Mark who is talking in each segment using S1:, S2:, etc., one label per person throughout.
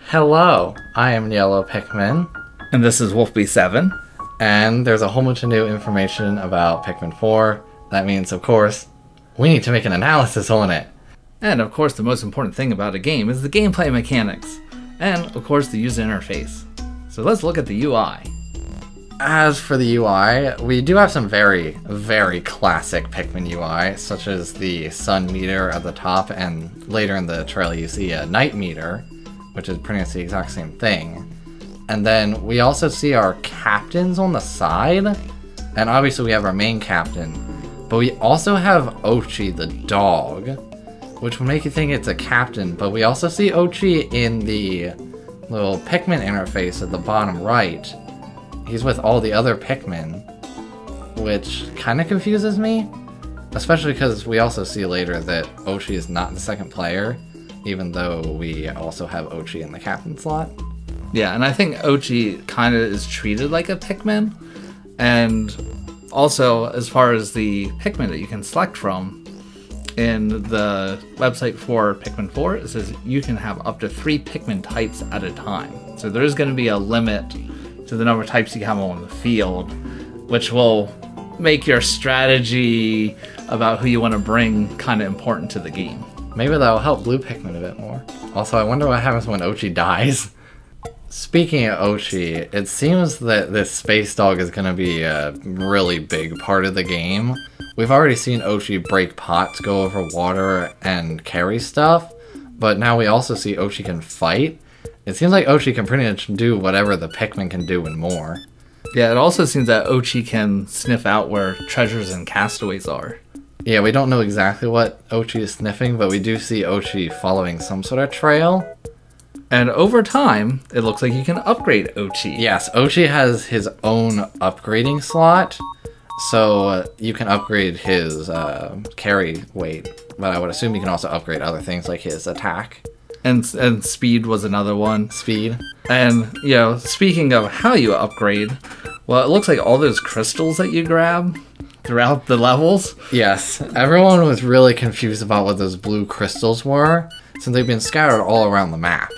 S1: Hello, I am Yellow Pikmin,
S2: And this is Wolfby7.
S1: and there's a whole bunch of new information about Pikmin 4. That means, of course, we need to make an analysis on it.
S2: And of course, the most important thing about a game is the gameplay mechanics. And of course, the user interface. So let's look at the UI.
S1: As for the UI, we do have some very, very classic Pikmin UI, such as the sun meter at the top, and later in the trailer you see a night meter, which is pretty much the exact same thing. And then we also see our captains on the side, and obviously we have our main captain, but we also have Ochi the dog, which would make you think it's a captain, but we also see Ochi in the little Pikmin interface at the bottom right. He's with all the other Pikmin, which kind of confuses me, especially because we also see later that Ochi is not the second player, even though we also have Ochi in the captain slot.
S2: Yeah, and I think Ochi kind of is treated like a Pikmin. And also, as far as the Pikmin that you can select from, in the website for Pikmin 4, it says you can have up to 3 Pikmin types at a time. So there is going to be a limit to the number of types you have on the field, which will make your strategy about who you want to bring kind of important to the game.
S1: Maybe that'll help Blue Pikmin a bit more. Also, I wonder what happens when Ochi dies. Speaking of Ochi, it seems that this space dog is going to be a really big part of the game. We've already seen Ochi break pots, go over water, and carry stuff, but now we also see Ochi can fight. It seems like Ochi can pretty much do whatever the Pikmin can do and more.
S2: Yeah, it also seems that Ochi can sniff out where treasures and castaways are.
S1: Yeah, we don't know exactly what Ochi is sniffing, but we do see Ochi following some sort of trail.
S2: And over time, it looks like you can upgrade Ochi.
S1: Yes, Ochi has his own upgrading slot, so you can upgrade his carry weight, but I would assume you can also upgrade other things like his attack.
S2: And speed was another one.
S1: Speed.
S2: And, you know, speaking of how you upgrade, well, it looks like all those crystals that you grab throughout the levels.
S1: Yes, everyone was really confused about what those blue crystals were, since they've been scattered all around the map.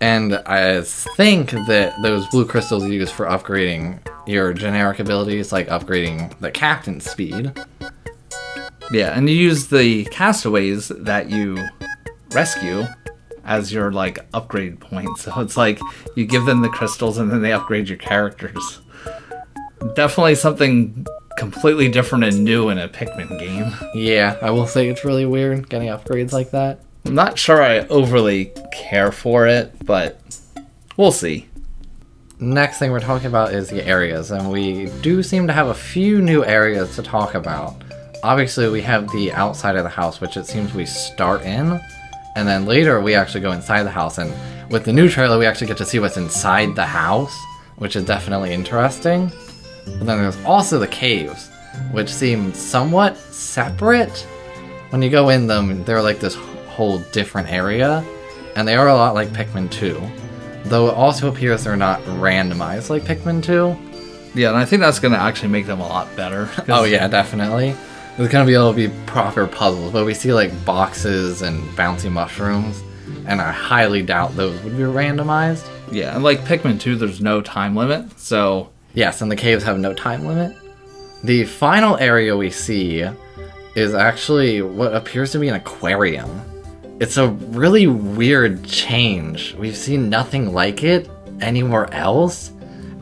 S1: And I think that those blue crystals are used for upgrading your generic abilities, like upgrading the captain's speed.
S2: Yeah, and you use the castaways that you rescue as your, like, upgrade points. So it's like you give them the crystals and then they upgrade your characters. Definitely something completely different and new in a Pikmin game.
S1: Yeah, I will say it's really weird getting upgrades like that.
S2: I'm not sure I overly care for it, but we'll see.
S1: Next thing we're talking about is the areas, and we do seem to have a few new areas to talk about. Obviously, we have the outside of the house, which it seems we start in, and then later we actually go inside the house, and with the new trailer we actually get to see what's inside the house, which is definitely interesting. But then there's also the caves, which seem somewhat separate. When you go in them, they're like this whole different area, and they are a lot like Pikmin 2, though it also appears they're not randomized like Pikmin 2.
S2: Yeah, and I think that's going to actually make them a lot better.
S1: Oh yeah, definitely. There's going to be able to be proper puzzles, but we see like boxes and bouncy mushrooms, and I highly doubt those would be randomized.
S2: Yeah, and like Pikmin 2, there's no time limit, so...
S1: Yes, and the caves have no time limit. The final area we see is actually what appears to be an aquarium. It's a really weird change. We've seen nothing like it anywhere else.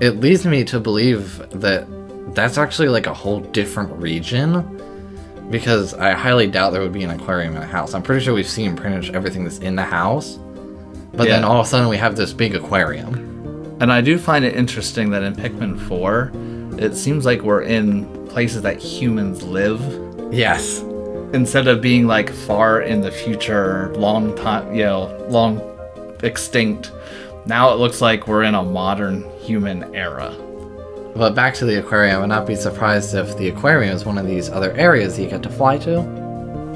S1: It leads me to believe that that's actually like a whole different region, because I highly doubt there would be an aquarium in a house. I'm pretty sure we've seen pretty much everything that's in the house, but then all of a sudden we have this big aquarium.
S2: And I do find it interesting that in Pikmin 4, it seems like we're in places that humans live.
S1: Yes.
S2: Instead of being like far in the future, long time, you know, long extinct. Now it looks like we're in a modern human era.
S1: But back to the aquarium, I would not be surprised if the aquarium is one of these other areas you get to fly to.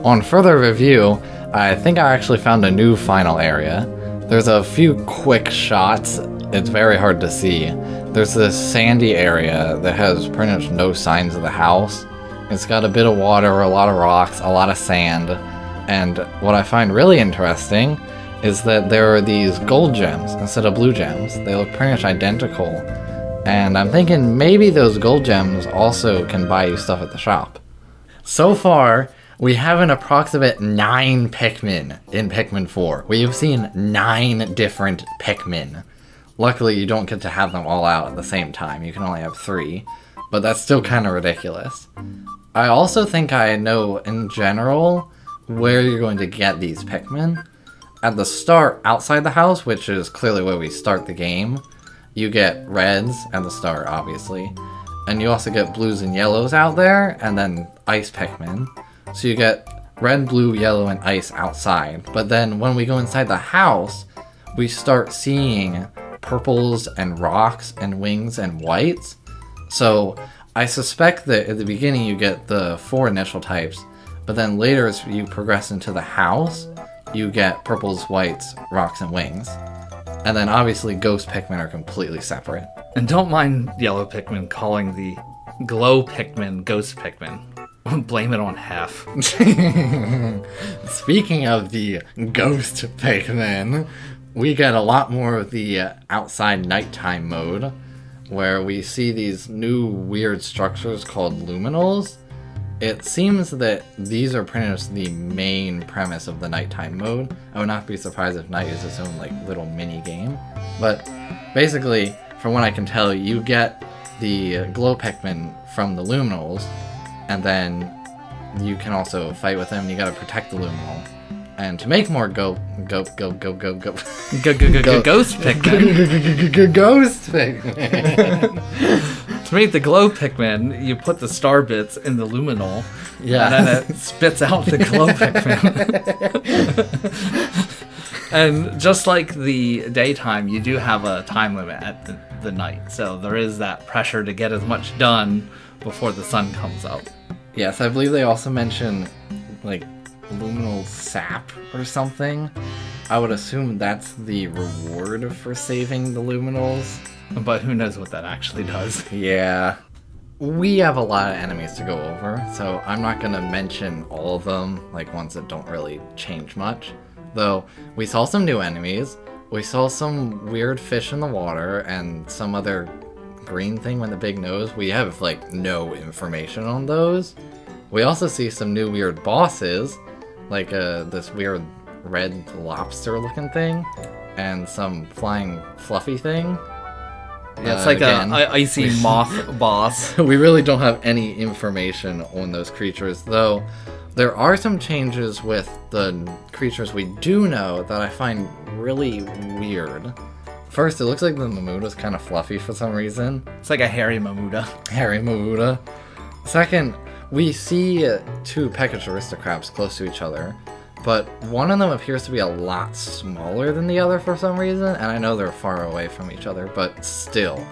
S1: On further review, I think I actually found a new final area. There's a few quick shots. It's very hard to see. There's this sandy area that has pretty much no signs of the house. It's got a bit of water, a lot of rocks, a lot of sand, and what I find really interesting is that there are these gold gems instead of blue gems. They look pretty much identical. And I'm thinking maybe those gold gems also can buy you stuff at the shop. So far, we have an approximate 9 Pikmin in Pikmin 4. We've seen 9 different Pikmin. Luckily, you don't get to have them all out at the same time. You can only have 3. But that's still kind of ridiculous. I also think I know, in general, where you're going to get these Pikmin. At the start, outside the house, which is clearly where we start the game, you get reds at the start, obviously. And you also get blues and yellows out there, and then ice Pikmin. So you get red, blue, yellow, and ice outside. But then when we go inside the house, we start seeing purples and rocks and wings and whites. So I suspect that at the beginning you get the 4 initial types, but then later as you progress into the house, you get purples, whites, rocks, and wings. And then obviously ghost Pikmin are completely separate.
S2: And don't mind yellow Pikmin calling the glow Pikmin ghost Pikmin. Blame it on half.
S1: Speaking of the ghost Pikmin, we get a lot more of the outside nighttime mode, where we see these new weird structures called luminals. It seems that these are pretty much the main premise of the nighttime mode. I would not be surprised if night is its own like little mini game. But basically, from what I can tell, you get the glow Pikmin from the luminals, and then you can also fight with them. You gotta protect the luminal. And to make more ghost Pikmin. Ghost Pikmin.
S2: To make the glow Pikmin, you put the star bits in the luminal,
S1: yeah,
S2: and then it spits out the glow Pikmin. And just like the daytime, you do have a time limit at the night, so there is that pressure to get as much done before the sun comes up.
S1: Yes, I believe they also mention like luminal sap or something. I would assume that's the reward for saving the luminals.
S2: But who knows what that actually does.
S1: Yeah. We have a lot of enemies to go over, so I'm not going to mention all of them, like ones that don't really change much. Though, we saw some new enemies, we saw some weird fish in the water, and some other green thing with a big nose. We have, like, no information on those. We also see some new weird bosses, like this weird red lobster-looking thing, and some flying fluffy thing.
S2: Yeah, it's like an icy moth boss.
S1: We really don't have any information on those creatures, though there are some changes with the creatures we do know that I find really weird. First, it looks like the Mamuta's kind of fluffy for some reason.
S2: It's like a hairy Mamuta.
S1: Hairy Mamuta. Second, we see 2 Peckish Aristocrats close to each other, but one of them appears to be a lot smaller than the other for some reason, and I know they're far away from each other, but still,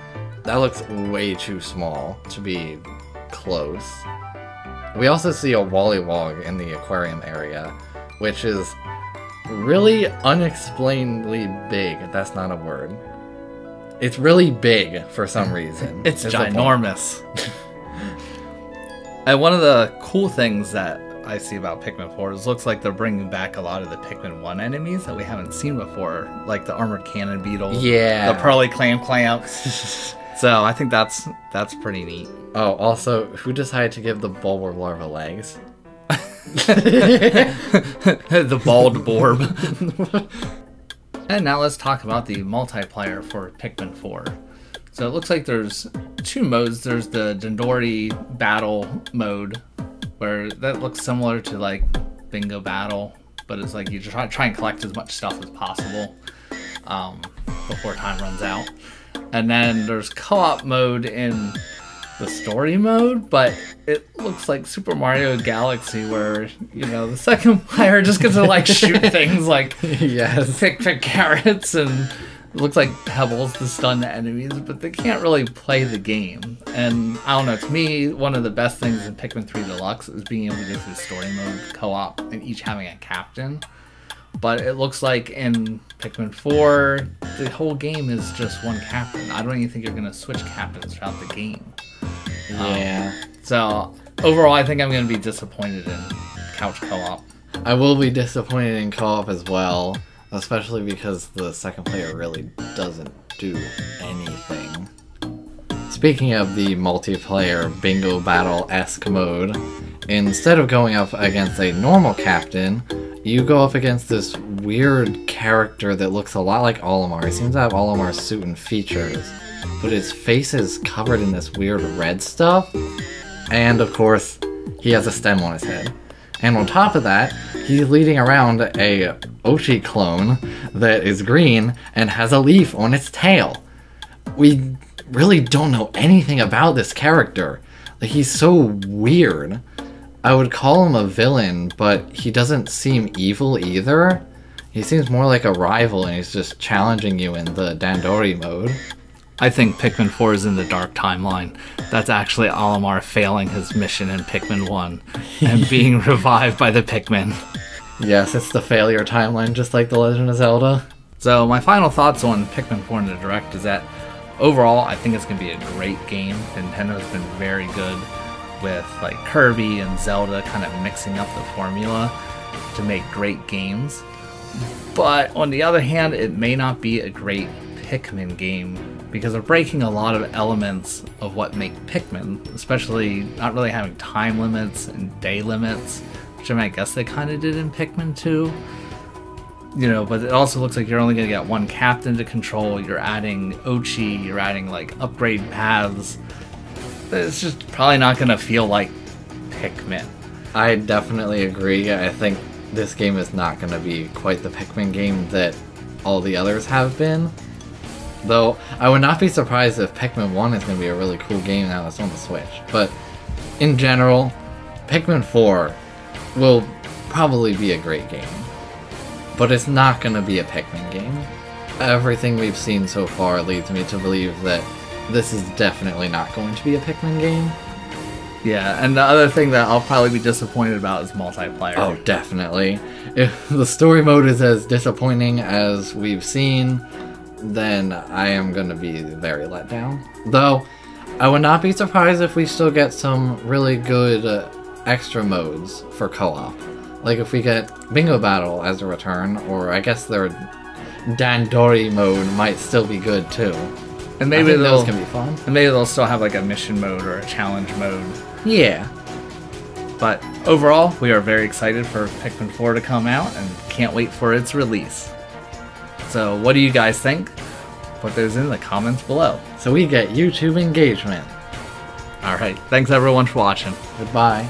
S1: that looks way too small to be close. We also see a Wollywog in the aquarium area, which is really unexplainably big. That's not a word. It's really big for some reason.
S2: It's ginormous. And one of the cool things that I see about Pikmin 4 is looks like they're bringing back a lot of the Pikmin 1 enemies that we haven't seen before, like the armored cannon beetle,
S1: yeah,
S2: the pearly clamps. So I think that's pretty neat.
S1: Oh, also, who decided to give the Bulborb larva legs?
S2: The bald Borb. And now let's talk about the multiplayer for Pikmin 4. So it looks like there's 2 modes. There's the Dendori battle mode, where that looks similar to like Bingo Battle, but it's like you try and collect as much stuff as possible before time runs out. And then there's co-op mode in the story mode, but it looks like Super Mario Galaxy, where, you know, the second player just gets to like shoot things like
S1: yes,
S2: pick carrots, and it looks like pebbles to stun the enemies, but they can't really play the game. And I don't know, to me, one of the best things in Pikmin 3 Deluxe is being able to go through story mode co-op and each having a captain. But it looks like in Pikmin 4, the whole game is just one captain. I don't even think you're going to switch captains throughout the game.
S1: Yeah.
S2: So overall, I think I'm going to be disappointed in couch co-op.
S1: I will be disappointed in co-op as well. especially because the second player really doesn't do anything. Speaking of the multiplayer bingo battle-esque mode, instead of going up against a normal captain, you go up against this weird character that looks a lot like Olimar. He seems to have Olimar's suit and features, but his face is covered in this weird red stuff, and of course, he has a stem on his head. And on top of that, he's leading around a Ochi clone that is green and has a leaf on its tail. We really don't know anything about this character. Like, he's so weird. I would call him a villain, but he doesn't seem evil either. He seems more like a rival, and he's just challenging you in the Dandori mode.
S2: I think Pikmin 4 is in the dark timeline. That's actually Olimar failing his mission in Pikmin 1 and being revived by the Pikmin.
S1: Yes, it's the failure timeline, just like The Legend of Zelda.
S2: So my final thoughts on Pikmin 4 in the Direct is that overall, I think it's going to be a great game. Nintendo's been very good with like Kirby and Zelda kind of mixing up the formula to make great games. But on the other hand, it may not be a great Pikmin game because they're breaking a lot of elements of what make Pikmin, especially not really having time limits and day limits, which I mean, I guess they kind of did in Pikmin 2. You know, but it also looks like you're only going to get one captain to control. You're adding Ochi, you're adding like upgrade paths. It's just probably not going to feel like Pikmin.
S1: I definitely agree. I think this game is not going to be quite the Pikmin game that all the others have been. Though, I would not be surprised if Pikmin 1 is going to be a really cool game now that's on the Switch. But, in general, Pikmin 4 will probably be a great game. But it's not going to be a Pikmin game. Everything we've seen so far leads me to believe that this is definitely not going to be a Pikmin game.
S2: Yeah, and the other thing that I'll probably be disappointed about is multiplayer.
S1: Oh, definitely. If the story mode is as disappointing as we've seen, then I am going to be very let down. Though, I would not be surprised if we still get some really good extra modes for co-op. Like if we get Bingo Battle as a return, or I guess their Dandori mode might still be good too.
S2: And maybe
S1: those can be fun.
S2: And maybe they'll still have like a mission mode or a challenge mode.
S1: Yeah.
S2: But overall, we are very excited for Pikmin 4 to come out and can't wait for its release. So what do you guys think? Put those in the comments below.
S1: So we get YouTube engagement.
S2: Alright, thanks everyone for watching.
S1: Goodbye.